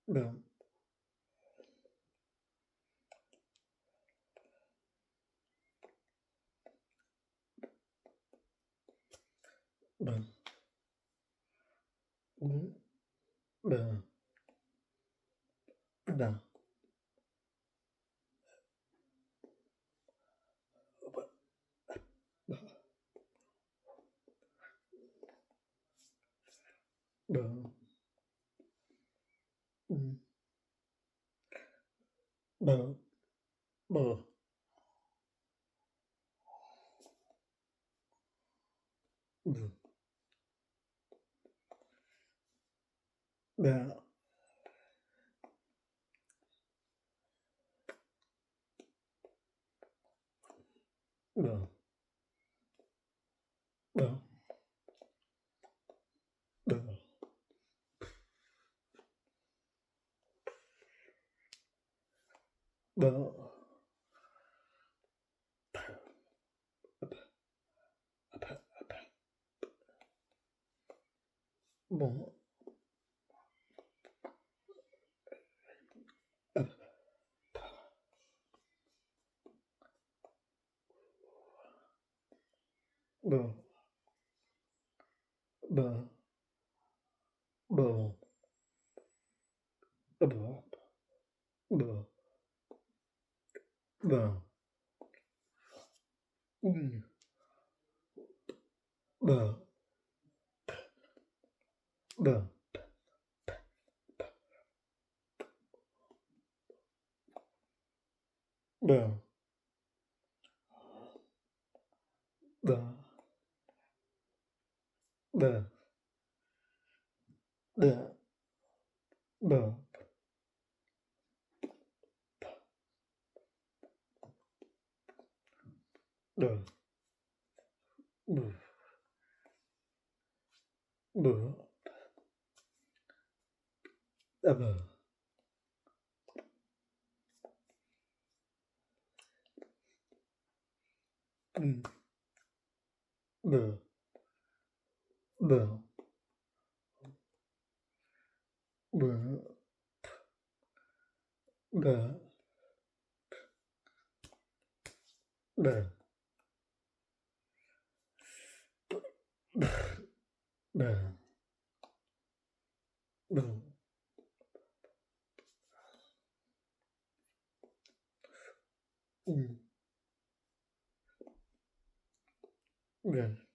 Да, да, мгм, да, да, да, да, мгм, да, да, да, да, да, да, да, да, bon, да, да, да, да, да, да, м, да, да, да, да, да, да, да, да, да, да, да, м, да, да, да, да, да, да, да, м, да.